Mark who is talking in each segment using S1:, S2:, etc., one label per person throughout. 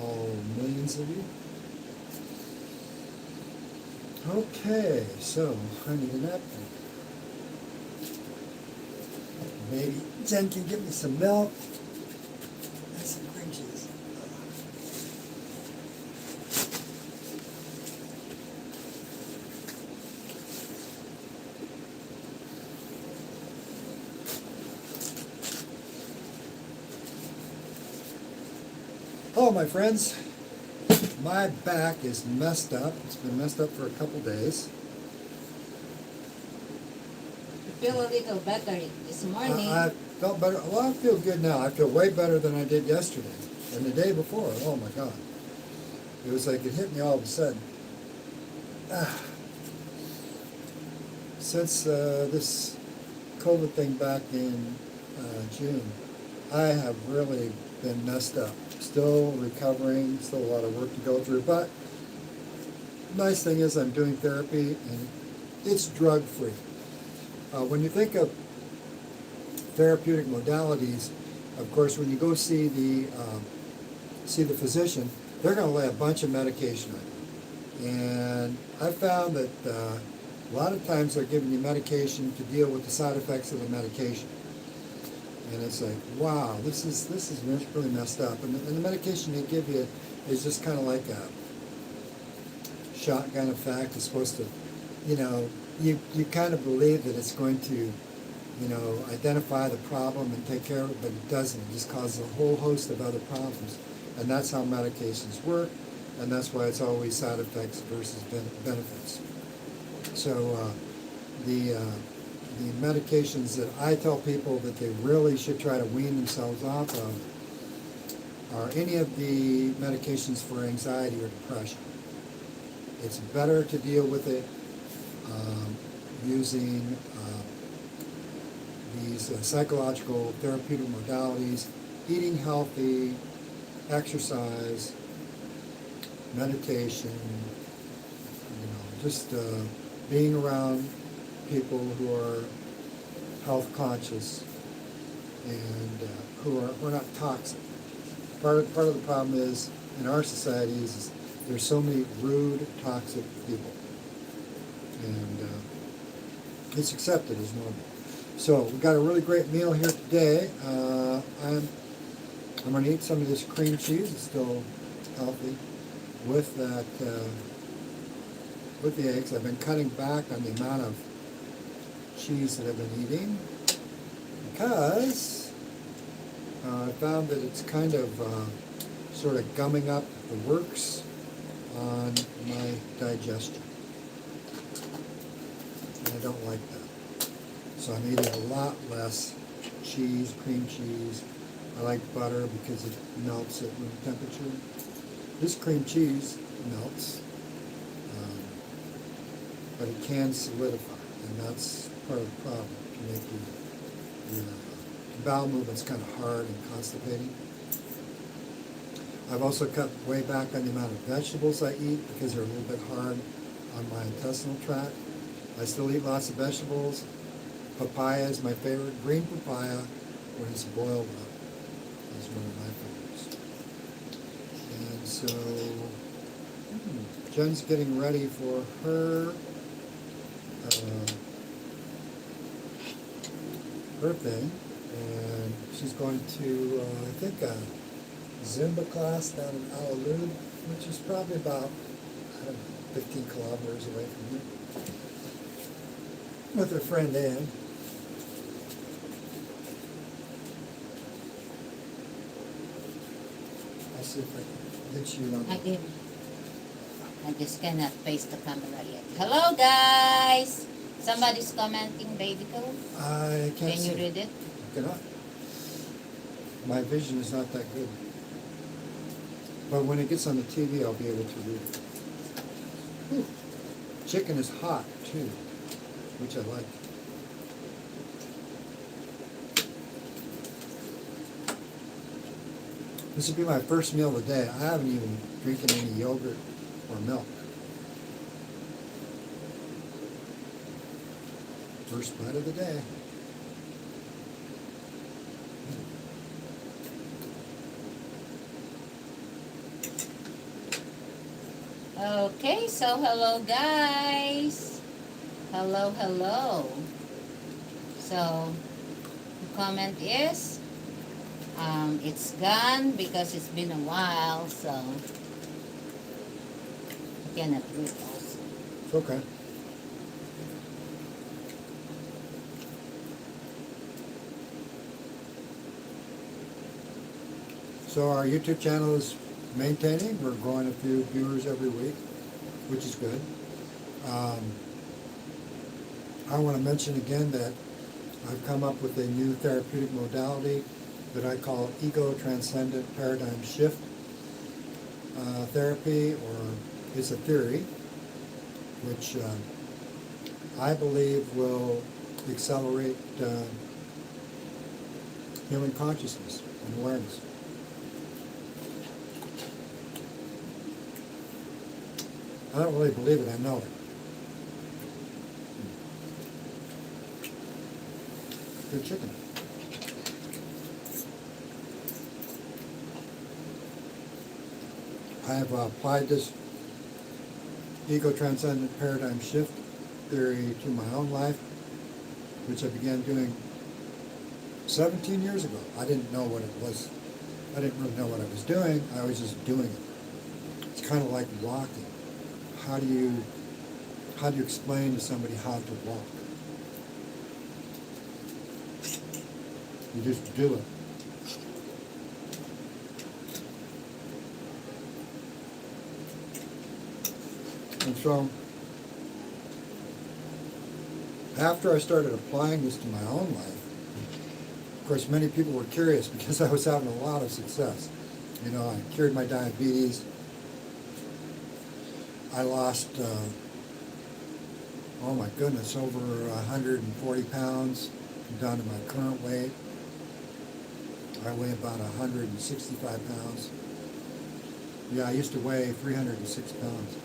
S1: all millions of you. Okay, so I need a napkin. Maybe Jen can give me some milk and some cream cheese. Hello, my friends. My back is messed up. It's been messed up for a couple days.
S2: You feel a little better this morning.
S1: I felt better. Well, I feel good now. I feel way better than I did yesterday and the day before. Oh my God. It was like it hit me all of a sudden. Since this COVID thing back in June, I have really been messed up. Still recovering, still a lot of work to go through, but nice thing is I'm doing therapy and it's drug-free. When you think of therapeutic modalities, of course, when you go see the physician, they're going to lay a bunch of medication on you. And I found that a lot of times they're giving you medication to deal with the side effects of the medication. And it's like, wow, this is really messed up. And the medication they give you is just kind of like a shotgun effect. It's supposed to, you kind of believe that it's going to, identify the problem and take care of it, but it doesn't. It just causes a whole host of other problems. And that's how medications work, and that's why it's always side effects versus benefits. So the medications that I tell people that they really should try to wean themselves off of are any of the medications for anxiety or depression. It's better to deal with it using these psychological therapeutic modalities, eating healthy, exercise, meditation, just being around people who are health conscious and who are not toxic. Part of the problem is in our society is there's so many rude, toxic people, and it's accepted as normal. So we've got a really great meal here today. I'm going to eat some of this cream cheese. It's still healthy with that with the eggs. I've been cutting back on the amount of cheese that I've been eating because I found that it's kind of sort of gumming up the works on my digestion, and I don't like that. So I'm eating a lot less cheese, cream cheese. I like butter because it melts at room temperature. This cream cheese melts, but it can solidify, and that's part of the problem. It can make your bowel movements kind of hard and constipating. I've also cut way back on the amount of vegetables I eat because they're a little bit hard on my intestinal tract. I still eat lots of vegetables. Papaya is my favorite. Green papaya, when it's boiled up, is one of my favorites. And so, Jen's getting ready for her birthday, and she's going to, I think, a Zumba class down in Alalud, which is probably about, 15 kilometers away from here, with her friend Ann. I'll see if I can get you on.
S2: Again, I just cannot face the camera yet. Hello, guys! Somebody's commenting, baby girl.
S1: I can't
S2: Can
S1: see.
S2: you read it?
S1: I cannot. My vision is not that good. But when it gets on the TV, I'll be able to read it. Whew. Chicken is hot, too, which I like. This will be my first meal of the day. I haven't even drinking any yogurt or milk. First bite of the day.
S2: Okay, so hello guys. Hello. So the comment is it's gone because it's been a while, so I cannot read also.
S1: It's okay. So our YouTube channel is maintaining. We're growing a few viewers every week, which is good. I want to mention again that I've come up with a new therapeutic modality that I call Ego Transcendent Paradigm Shift therapy, or it's a theory, which I believe will accelerate human consciousness and awareness. I don't really believe it, I know it. Good chicken. I have applied this ego transcendent paradigm shift theory to my own life, which I began doing 17 years ago. I didn't know what it was. I didn't really know what I was doing. I was just doing it. It's kind of like walking. How do you explain to somebody how to walk? You just do it. And so, after I started applying this to my own life, of course, many people were curious because I was having a lot of success. You know, I cured my diabetes. I lost, oh my goodness, over 140 pounds down to my current weight. I weigh about 165 pounds. Yeah, I used to weigh 306 pounds.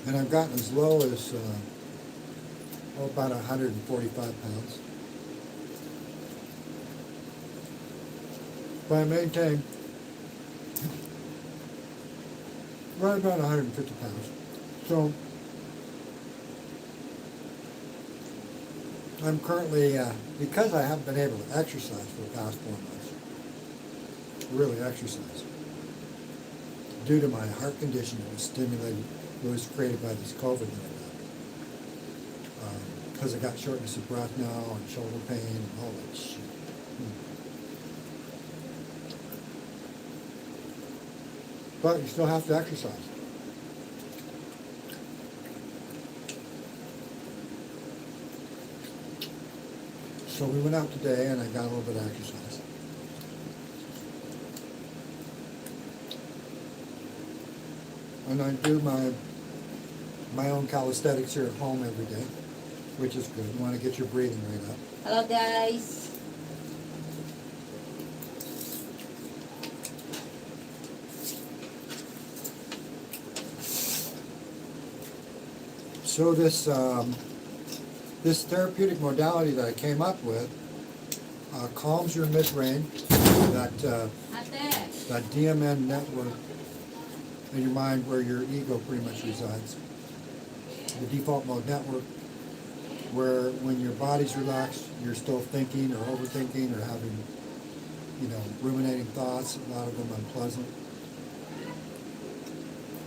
S1: And I've gotten as low as about 145 pounds. But I maintain right about 150 pounds. So I'm currently, because I haven't been able to exercise for the past 4 months, really exercise, due to my heart condition that was stimulated, that was created by this COVID that I got. Because I got shortness of breath now and shoulder pain and all that shit. But you still have to exercise. So we went out today and I got a little bit of exercise. And I do my own calisthenics here at home every day, which is good. You want to get your breathing rate up.
S2: Hello guys.
S1: So this therapeutic modality that I came up with calms your midbrain, that DMN network in your mind where your ego pretty much resides. The default mode network, where when your body's relaxed, you're still thinking or overthinking or having, ruminating thoughts, a lot of them unpleasant.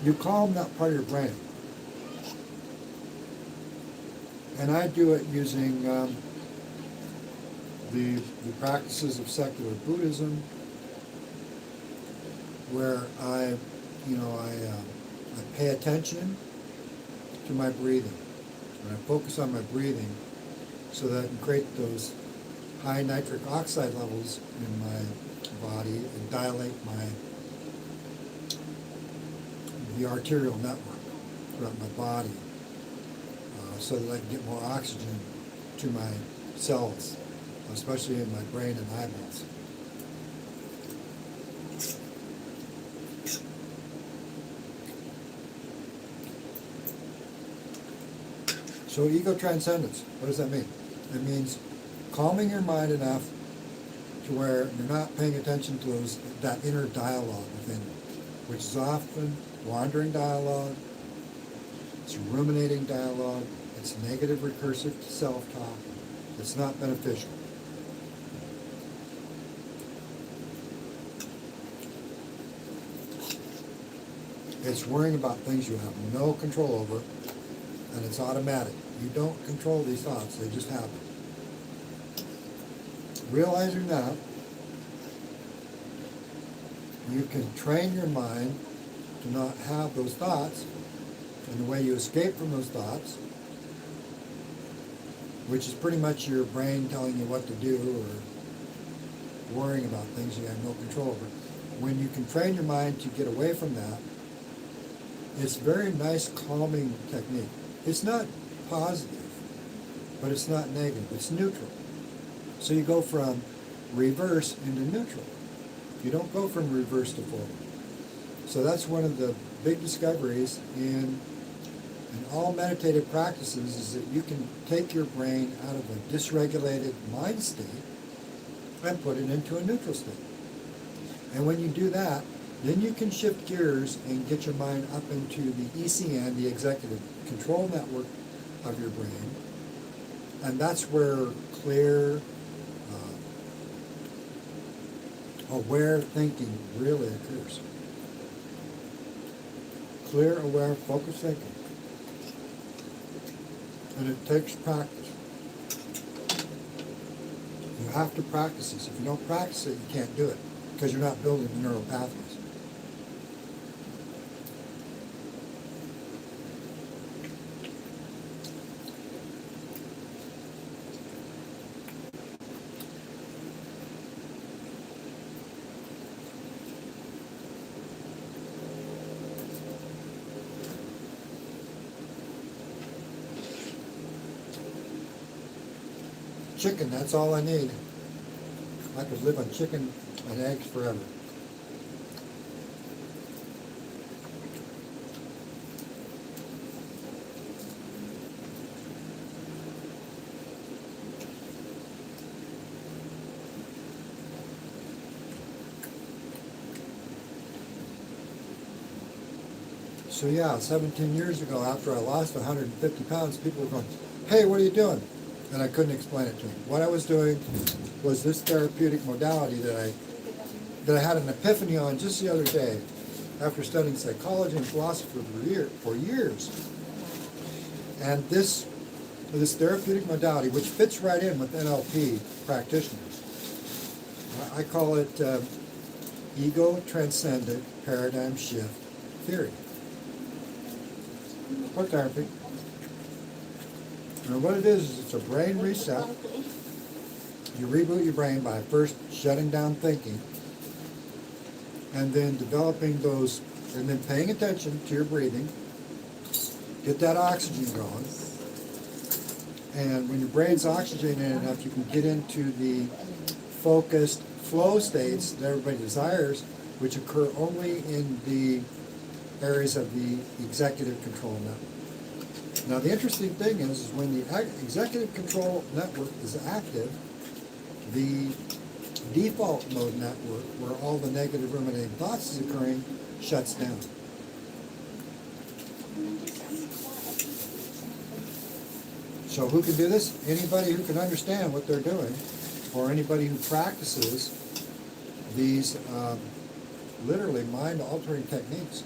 S1: You calm that part of your brain. And I do it using the practices of secular Buddhism, where I pay attention to my breathing. And I focus on my breathing so that I can create those high nitric oxide levels in my body and dilate the arterial network throughout my body, so that I can get more oxygen to my cells, especially in my brain and eyeballs. So ego transcendence, what does that mean? It means calming your mind enough to where you're not paying attention to that inner dialogue within you, which is often wandering dialogue, it's ruminating dialogue, it's negative recursive self-talk, it's not beneficial. It's worrying about things you have no control over, and it's automatic. You don't control these thoughts, they just happen. Realizing that, you can train your mind to not have those thoughts, and the way you escape from those thoughts, which is pretty much your brain telling you what to do or worrying about things you have no control over. When you can train your mind to get away from that, it's a very nice calming technique. It's not positive, but it's not negative. It's neutral. So you go from reverse into neutral. You don't go from reverse to forward. So that's one of the big discoveries in all meditative practices, is that you can take your brain out of a dysregulated mind state and put it into a neutral state. And when you do that, then you can shift gears and get your mind up into the ECN, the executive control network of your brain. And that's where clear, aware thinking really occurs. Clear, aware, focused thinking. And it takes practice. You have to practice this. If you don't practice it, you can't do it, because you're not building the neural pathways. Chicken, that's all I need. I could live on chicken and eggs forever. So yeah, 17 years ago, after I lost 150 pounds, people were going, "Hey, what are you doing?" And I couldn't explain it to them. What I was doing was this therapeutic modality that I had an epiphany on just the other day, after studying psychology and philosophy for years. And this therapeutic modality, which fits right in with NLP practitioners, I call it ego transcendent paradigm shift theory, or therapy. And what it is it's a brain reset. You reboot your brain by first shutting down thinking, and then developing those, and then paying attention to your breathing. Get that oxygen going. And when your brain's oxygenated enough, you can get into the focused flow states that everybody desires, which occur only in the areas of the executive control network. Now the interesting thing is when the executive control network is active, the default mode network, where all the negative ruminating thoughts is occurring, shuts down. So who can do this? Anybody who can understand what they're doing, or anybody who practices these literally mind-altering techniques.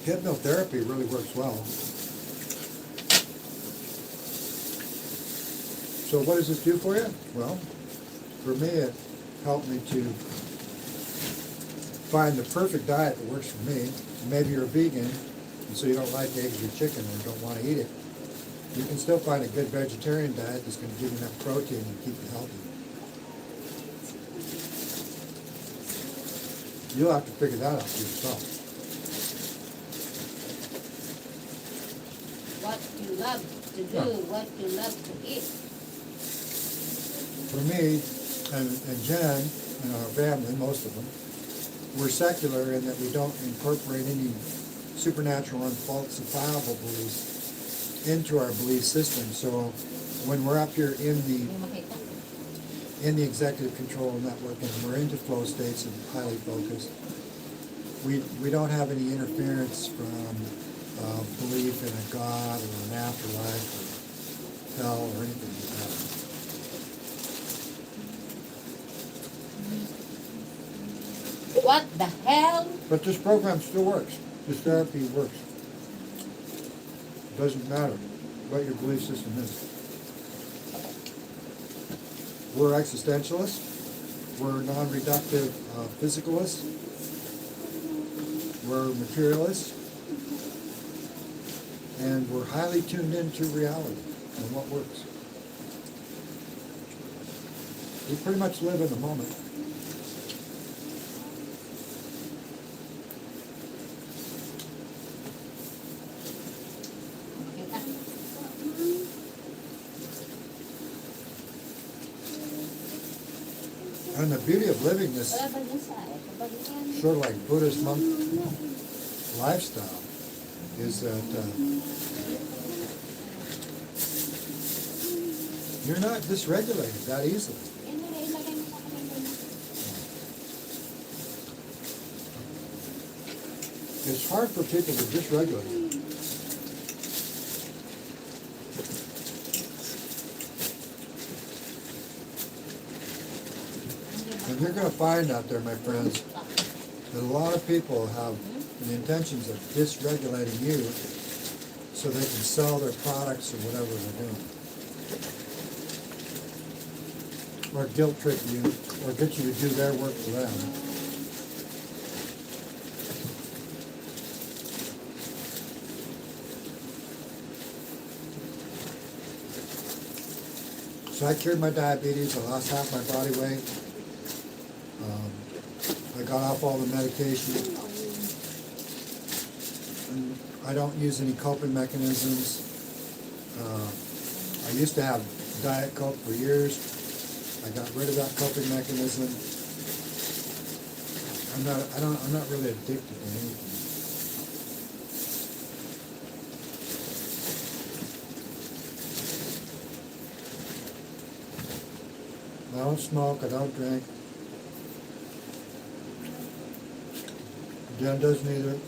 S1: Hypnotherapy really works well. So what does this do for you? Well, for me it helped me to find the perfect diet that works for me. Maybe you're a vegan, and so you don't like eggs or chicken or don't want to eat it. You can still find a good vegetarian diet that's going to give you enough protein and keep you healthy. You'll have to figure that out for yourself.
S2: What you love to do, what you love to eat.
S1: For me, and Jen and our family, most of them, we're secular in that we don't incorporate any supernatural and falsifiable beliefs into our belief system. So when we're up here
S2: Hindi makita.
S1: in the executive control network and we're into flow states and highly focused, we don't have any interference from belief in a God or an afterlife or hell or anything like that.
S2: What the hell?
S1: But this program still works. This therapy works. Doesn't matter what your belief system is. We're existentialists. We're non-reductive physicalists. We're materialists. And we're highly tuned into reality and what works. We pretty much live in the moment.
S2: Makita.
S1: And the beauty of living this
S2: Wala ba dyan sa kapag yan?
S1: sort of like Buddhist monk lifestyle is that you're not dysregulated that easily.
S2: Yan na, ilagay mo sa kamay.
S1: It's hard for people to dysregulate. And you're going to find out there, my friends, that a lot of people have the intentions of dysregulating you so they can sell their products or whatever they're doing. Or guilt trip you, or get you to do their work for them. So I cured my diabetes, I lost half my body weight. I got off all the medication. And I don't use any coping mechanisms. I used to have Diet Coke for years. I got rid of that coping mechanism. I'm not really addicted to anything. I don't smoke, I don't drink. Jen doesn't either.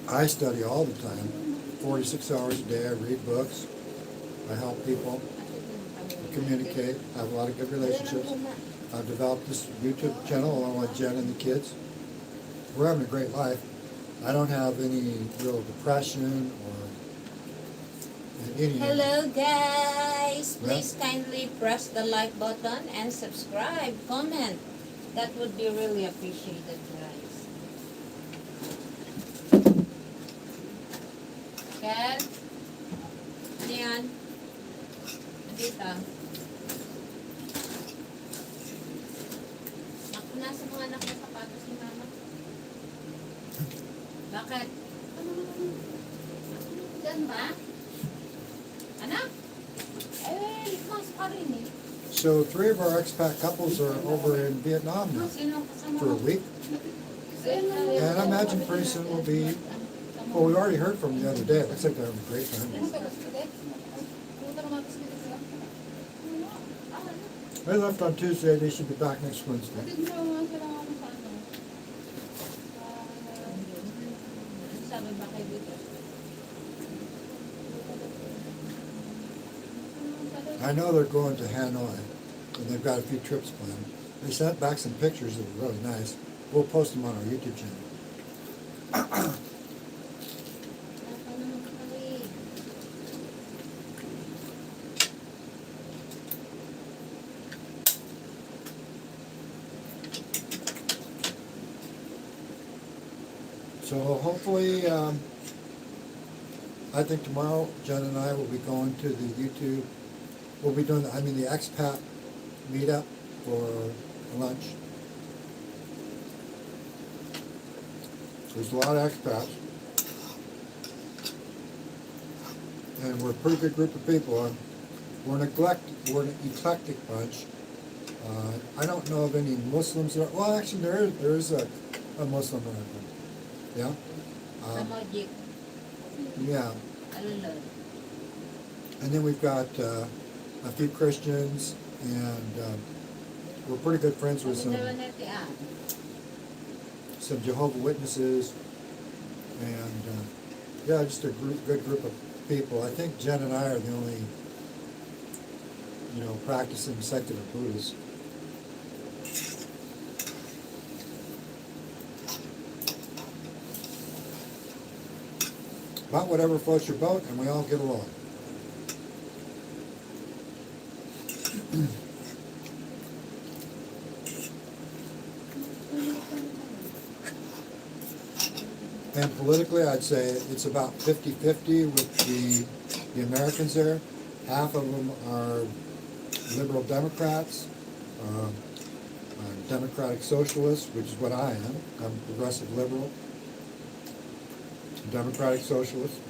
S1: I study all the time, 46 hours a day. I read books. I help people communicate, have a lot of good relationships. I've developed this YouTube channel along with Jen and the kids. We're having a great life. I don't have any real depression or any.
S2: Hello guys!
S1: Yeah.
S2: Please kindly press the like button and subscribe, comment. That would be really appreciated, guys. Kel? Ano yan? Nandito. Naku, nasa mga anak na sapatos ni mama. Bakit? Diyan ba? Anak? Eh, mas pa rin eh.
S1: So 3 of our expat couples are over in Vietnam now
S2: Sino kasama
S1: for a
S2: mo?
S1: week. And I imagine pretty soon we'll be, well, we already heard from them the other day. It looks like they're having a great time. They left on Tuesday. They should be back next Wednesday.
S2: Sabi ba kayo dito?
S1: I know they're going to Hanoi, and they've got a few trips planned. They sent back some pictures that were really nice. We'll post them on our YouTube channel. So hopefully, I think tomorrow Jen and I will be going to the YouTube. We'll be doing, the expat meetup for lunch. There's a lot of expats. And we're a pretty good group of people. we're an eclectic bunch. I don't know of any Muslims. Well, actually, there is a Muslim in our group. Yeah.
S2: Samojik.
S1: Yeah.
S2: Alulod.
S1: And then we've got a few Christians, and we're pretty good friends with some Jehovah Witnesses, and yeah, just a good group of people. I think Jen and I are the only, practicing secular Buddhists. But whatever floats your boat, and we all get along. And politically, I'd say it's about 50-50 with the Americans there. Half of them are liberal Democrats, democratic socialists, which is what I am. I'm progressive liberal, democratic socialist.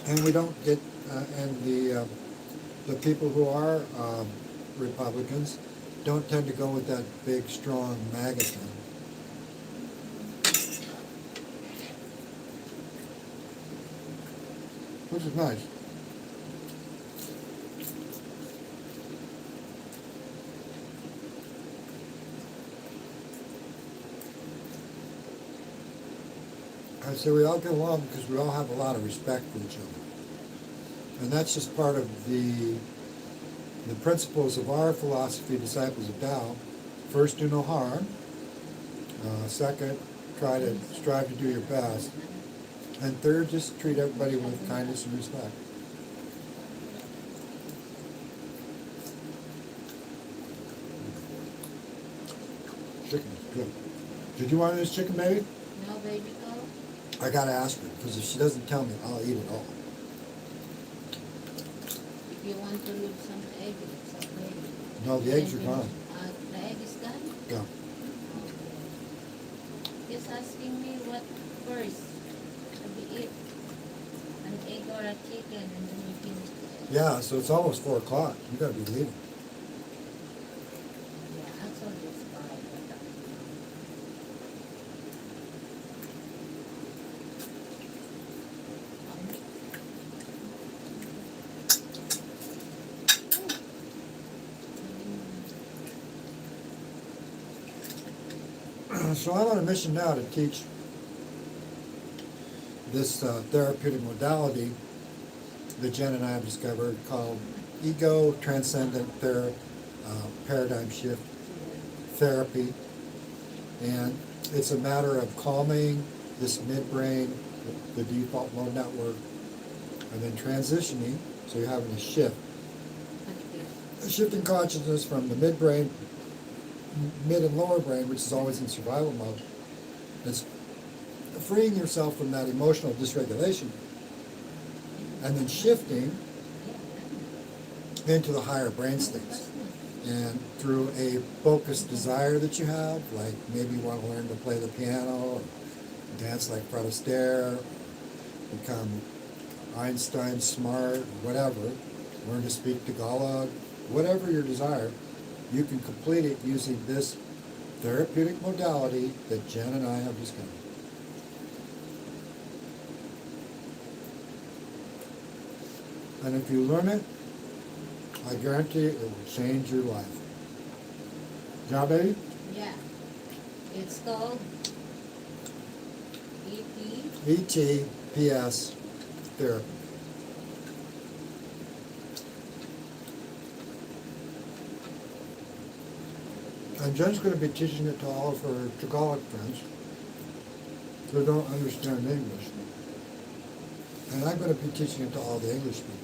S1: And we don't get, and the people who are Republicans don't tend to go with that big, strong MAGA thing. Which is nice. I say we all get along because we all have a lot of respect for each other. And that's just part of the principles of our philosophy, Disciples of Tao. First, do no harm. Second, try to strive to do your best. And third, just treat everybody with kindness and respect. Chicken is good. Did you want this chicken, baby?
S2: No, baby, go.
S1: I gotta ask her, because if she doesn't tell me, I'll eat it all.
S2: If you want to leave some egg, it's okay.
S1: No, the eggs are gone.
S2: The egg is gone?
S1: Yeah.
S2: Okay. Just asking me what first should we eat? An egg or a chicken, and then you finish the egg.
S1: Yeah, so it's almost 4 o'clock. You gotta be leaving.
S2: Yeah, I told you it's 5.
S1: So I'm on a mission now to teach this therapeutic modality that Jen and I have discovered called Ego Transcendent Paradigm Shift Therapy. And it's a matter of calming this midbrain, the default mode network, and then transitioning, so you're having a shift. A shift in consciousness from the midbrain, mid and lower brain, which is always in survival mode. It's freeing yourself from that emotional dysregulation and then shifting into the higher brain states. And through a focused desire that you have, like maybe you want to learn to play the piano, or dance like Fred Astaire, become Einstein smart, whatever, learn to speak Tagalog, whatever your desire, you can complete it using this therapeutic modality that Jen and I have discovered. And if you learn it, I guarantee it will change your life. Yeah, baby?
S2: Yeah. It's called E.T.
S1: ETPS therapy. And Jen's going to be teaching it to all of her Tagalog friends who don't understand English. And I'm going to be teaching it to all the English speakers.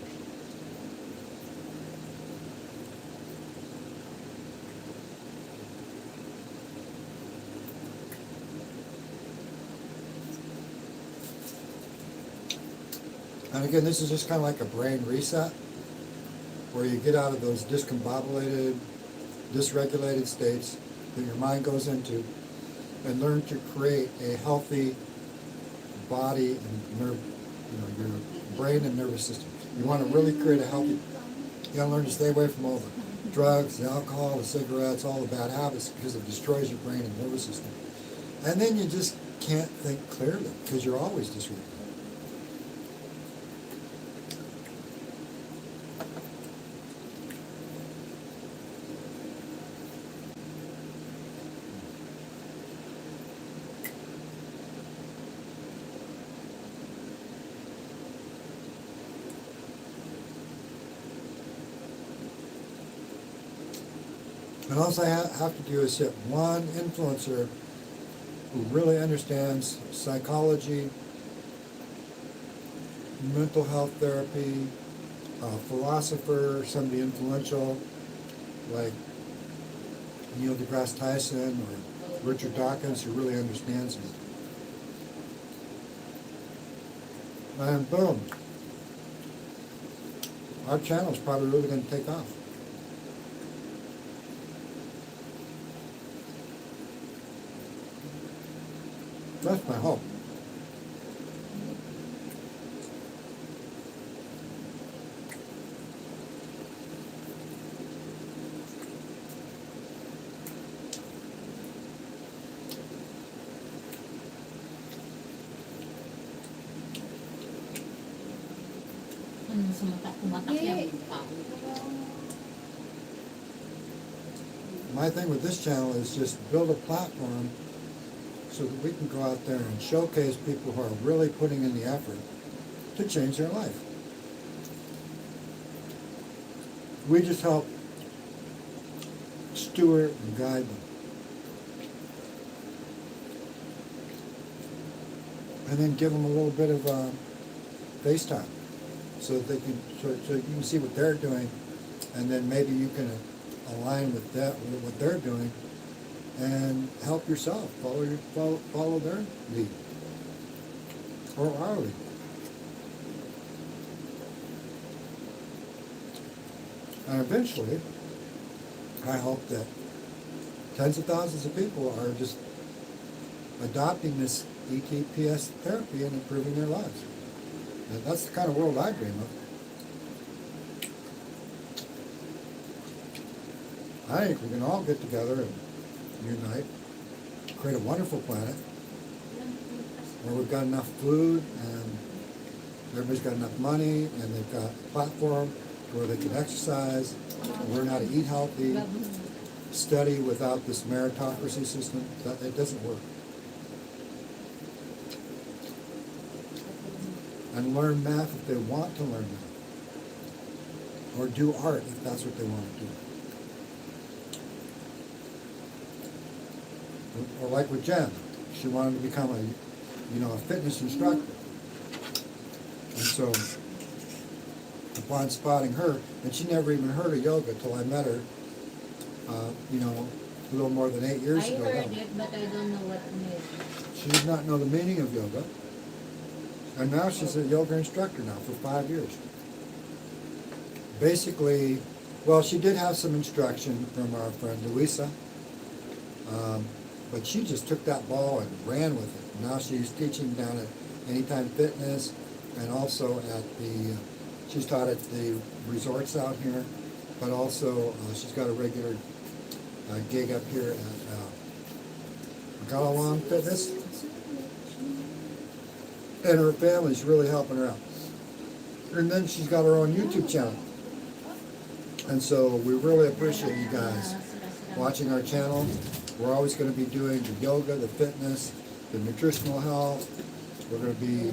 S1: And again, this is just kind of like a brain reset, where you get out of those discombobulated, dysregulated states that your mind goes into, and learn to create a healthy body and nerve, your brain and nervous system. You want to really create a healthy, you gotta learn to stay away from all the drugs, the alcohol, the cigarettes, all the bad habits, because it destroys your brain and nervous system. And then you just can't think clearly, because you're always disrupted. And all I have to do is hit one influencer who really understands psychology, mental health therapy, a philosopher, somebody influential like Neil deGrasse Tyson or Richard Dawkins, who really understands me. And boom, our channel is probably really going to take off. That's my hope.
S2: Sumatak yung mukha.
S1: My thing with this channel is just build a platform so that we can go out there and showcase people who are really putting in the effort to change their life. We just help steward and guide them. And then give them a little bit of face time so that they can, so you can see what they're doing, and then maybe you can align with that, with what they're doing, and help yourself follow their lead or our lead. And eventually, I hope that tens of thousands of people are just adopting this ETPS therapy and improving their lives. And that's the kind of world I dream of. I think we can all get together and unite, create a wonderful planet where we've got enough food and everybody's got enough money and they've got a platform where they can exercise, learn how to eat healthy, study without this meritocracy system. It doesn't work. And learn math if they want to learn math. Or do art if that's what they want to do. Or like with Jen, she wanted to become a fitness instructor. And so, upon spotting her, and she never even heard of yoga till I met her, a little more than 8 years ago.
S3: I heard it, but I don't know what it is.
S1: She did not know the meaning of yoga. And now she's a yoga instructor now for 5 years. Basically, well, she did have some instruction from our friend Louisa, but she just took that ball and ran with it. Now she's teaching down at Anytime Fitness, and also at she's taught at the resorts out here, but also she's got a regular gig up here at Galawang Fitness. And her family's really helping her out. And then she's got her own YouTube channel. And so we really appreciate you guys watching our channel. We're always going to be doing the yoga, the fitness, the nutritional health. We're going to be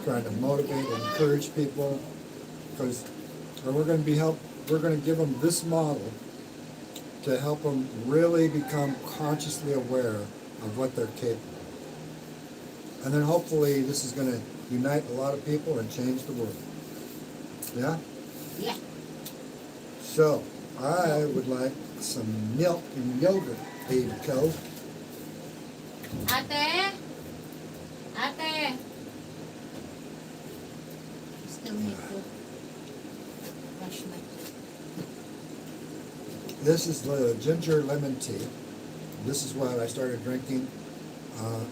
S1: trying to motivate and encourage people, because we're going to give them this model to help them really become consciously aware of what they're capable of. And then hopefully this is going to unite a lot of people and change the world. Yeah?
S2: Yeah.
S1: So, I would like some milk and yogurt, baby co.
S2: Ate? Ate? Still need to brush my teeth.
S1: This is the ginger lemon tea. This is what I started drinking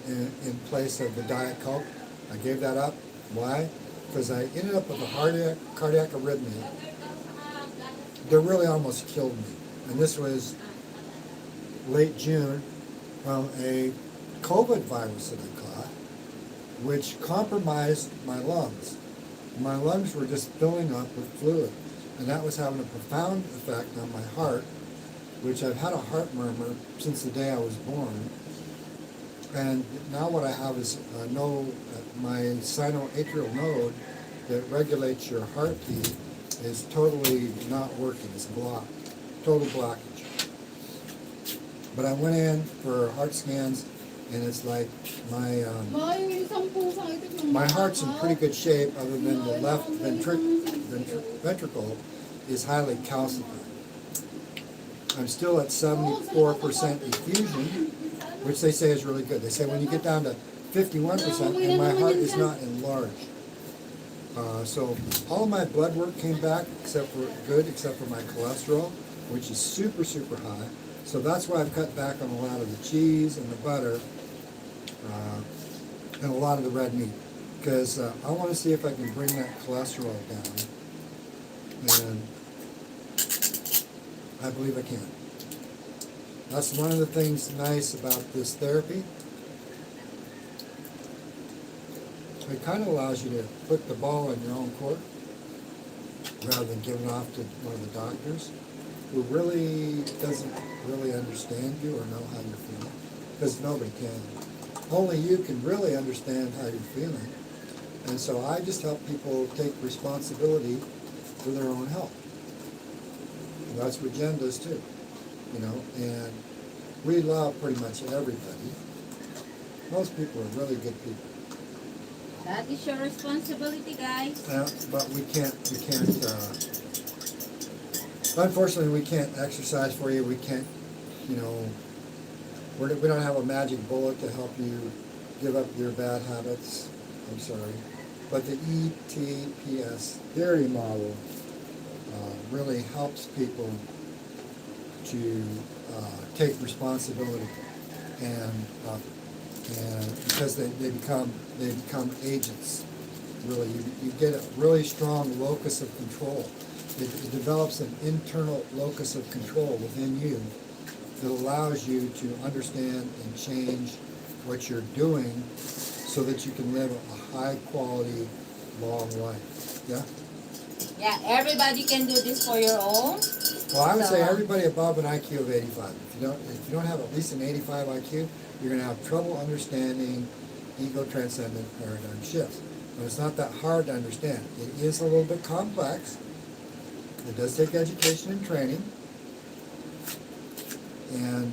S1: in place of the Diet Coke. I gave that up. Why? because I ended up with a cardiac arrhythmia that really almost killed me. And this was late June from a COVID virus that I caught, which compromised my lungs. My lungs were just filling up with fluid, and that was having a profound effect on my heart, which I've had a heart murmur since the day I was born. And now what I have is my sinoatrial node that regulates your heartbeat is totally not working. It's blocked, total blockage. But I went in for heart scans, and it's like my heart's in pretty good shape, other than the left ventricle is highly calcified. I'm still at 74% effusion, which they say is really good. They say when you get down to 51%, and my heart is not enlarged. So all of my blood work came back except for my cholesterol, which is super, super high. So that's why I've cut back on a lot of the cheese and the butter and a lot of the red meat, because I want to see if I can bring that cholesterol down, and I believe I can. That's one of the things nice about this therapy. It kind of allows you to put the ball in your own court rather than giving it off to one of the doctors who really doesn't really understand you or know how you're feeling, because nobody can. Only you can really understand how you're feeling. And so I just help people take responsibility for their own health. And that's what Jen does too, you know, and we love pretty much everybody. Most people are really good people.
S2: That is your responsibility, guys.
S1: But we can't, unfortunately we can't exercise for you. We can't, you know, we don't have a magic bullet to help you give up your bad habits. I'm sorry. But the ETPS theory model really helps people to take responsibility, and because they become agents. Really, you get a really strong locus of control. It develops an internal locus of control within you that allows you to understand and change what you're doing so that you can live a high quality, long life. Yeah?
S2: Yeah, everybody can do this for your own.
S1: Well, I would say
S2: So,
S1: everybody above an IQ of 85. If you don't have at least an 85 IQ, you're going to have trouble understanding ego transcendent paradigm shifts. But it's not that hard to understand. It is a little bit complex. It does take education and training. And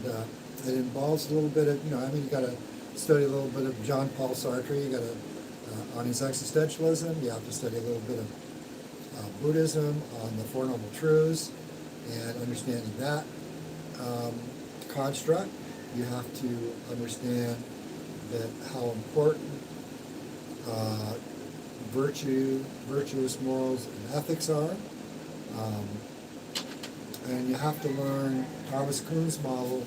S1: it involves a little bit of, you got to study a little bit of John Paul Sartre. You got to, on his existentialism, you have to study a little bit of Buddhism on the Four Noble Truths and understanding that construct. You have to understand that how important virtuous morals and ethics are. And you have to learn Thomas Kuhn's model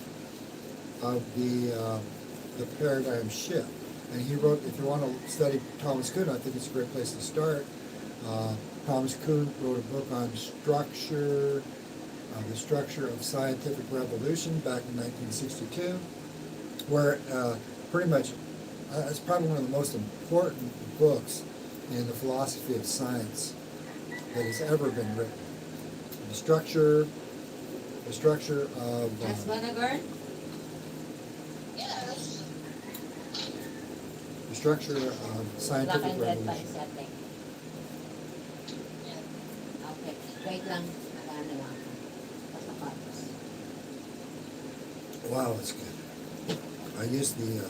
S1: of the paradigm shift. And he wrote, if you want to study Thomas Kuhn, I think it's a great place to start. Thomas Kuhn wrote a book on structure, the structure of scientific revolution back in 1962, where pretty much it's probably one of the most important books in the philosophy of science that has ever been written. The structure of
S2: that's Vanguard.
S1: the structure of
S2: Black
S1: scientific
S2: and red pa
S1: revolution.
S2: isa, te. Okay, wait lang. Ano lang. Pasapatos.
S1: Wow, it's good. I use the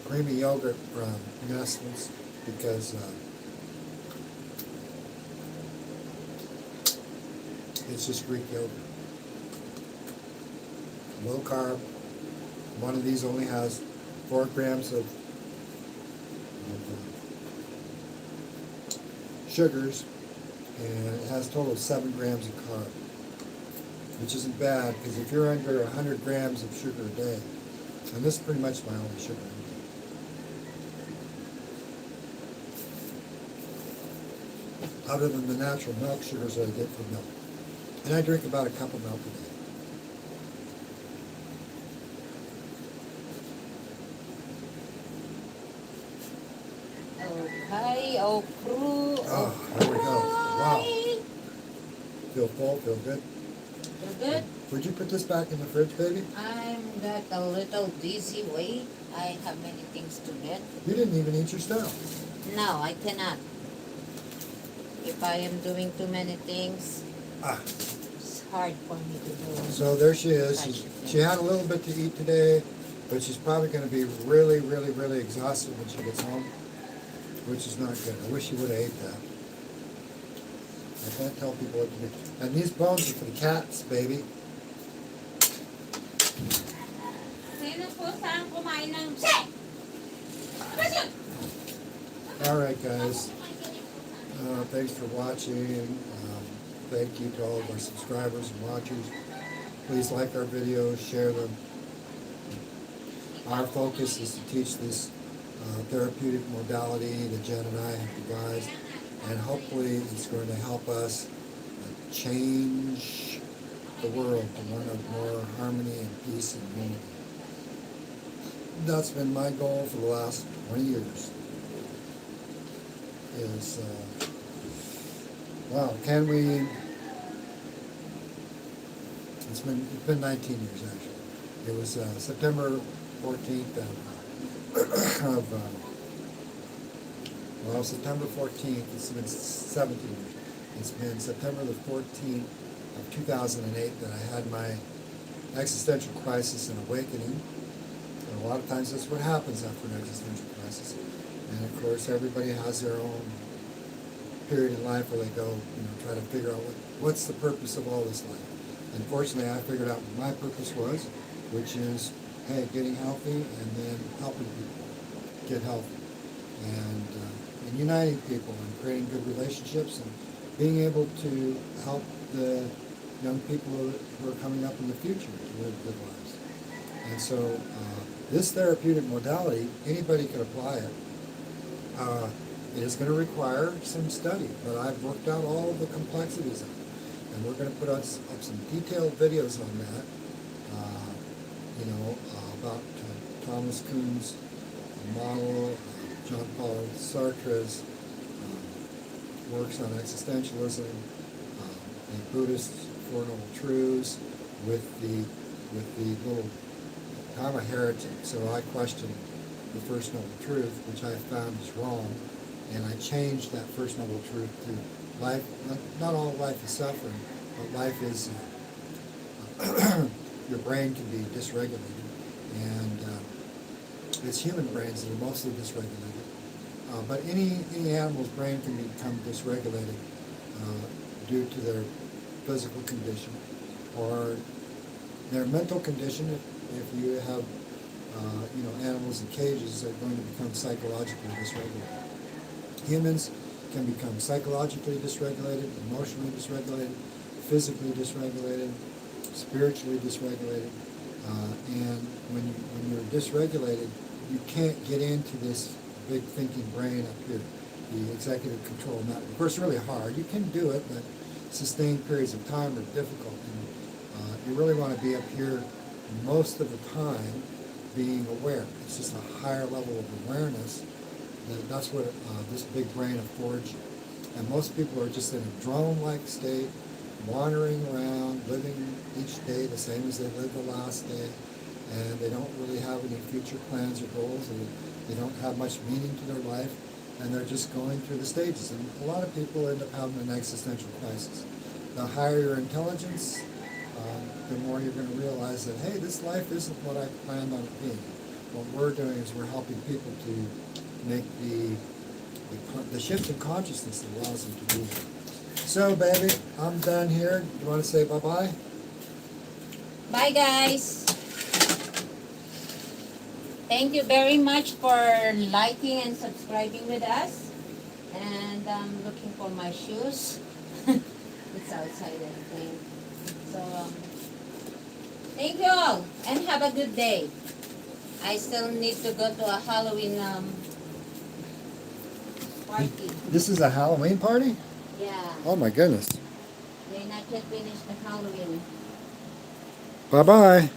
S1: creamy yogurt from Nestle's because it's just Greek yogurt. Low carb. One of these only has 4 grams of sugars, and it has a total of 7 grams of carb, which isn't bad, because if you're under 100 grams of sugar a day, and this is pretty much my only sugar other than the natural milk sugars that I get from milk. And I drink about a cup of milk a day.
S2: Okay, oh crew,
S1: Oh, here we go. Wow. Feel full, feel good.
S2: Feel good?
S1: Would you put this back in the fridge, baby?
S2: I'm got a little dizzy weight. I have many things to get.
S1: You didn't even eat your stuff.
S2: No, I cannot. If I am doing too many things,
S1: Ah,
S2: it's hard for me to do.
S1: so there she is. She had a little bit to eat today, but she's probably going to be really, really, really exhausted when she gets home, which is not good. I wish she would have ate that. I can't tell people what to do. And these bones are for the cats, baby.
S2: Sino po saan kumain ng...
S1: All right, guys. Thanks for watching. Thank you to all of our subscribers and watchers. Please like our videos, share them. Our focus is to teach this therapeutic modality that Jen and I have devised, and hopefully it's going to help us change the world to one of more harmony and peace and unity. That's been my goal for the last 20 years. Wow, can we? It's been 19 years actually. It was September 14th September 14th. It's been 17 years. It's been September the 14th of 2008 that I had my existential crisis and awakening. And a lot of times that's what happens after an existential crisis. And of course, everybody has their own period in life where they go, try to figure out what's the purpose of all this life. And fortunately, I figured out what my purpose was, which is, hey, getting healthy and then helping people get healthy. And uniting people and creating good relationships and being able to help the young people who are coming up in the future to live good lives. And so this therapeutic modality, anybody can apply it. It is going to require some study, but I've worked out all the complexities of it. And we're going to put up some detailed videos on that, about Thomas Kuhn's model, John Paul Sartre's works on existentialism, the Buddhist Four Noble Truths, with the little, I'm a heretic, so I question the First Noble Truth, which I found is wrong, and I changed that First Noble Truth to life. Not all life is suffering, but life is your brain can be dysregulated, and it's human brains that are mostly dysregulated. But any animal's brain can become dysregulated due to their physical condition or their mental condition. If you have animals in cages, they're going to become psychologically dysregulated. Humans can become psychologically dysregulated, emotionally dysregulated, physically dysregulated, spiritually dysregulated, and when you're dysregulated, you can't get into this big thinking brain up here, the executive control network. Of course, it's really hard. You can do it, but sustained periods of time are difficult. And you really want to be up here most of the time being aware. It's just a higher level of awareness. That's what this big brain affords you. And most people are just in a drone-like state, wandering around, living each day the same as they lived the last day, and they don't really have any future plans or goals. They don't have much meaning to their life, and they're just going through the stages. And a lot of people end up having an existential crisis. The higher your intelligence, the more you're going to realize that, hey, this life isn't what I planned on it being. What we're doing is we're helping people to make the shift in consciousness that allows them to do that. So, baby, I'm done here. You want to say bye-bye?
S2: Bye, guys. Thank you very much for liking and subscribing with us. And I'm looking for my shoes. It's outside, I think. So, thank you all, and have a good day. I still need to go to a Halloween party.
S1: This is a Halloween party?
S2: Yeah,
S1: Oh my goodness.
S2: they're not yet finished the Halloween.
S1: Bye bye.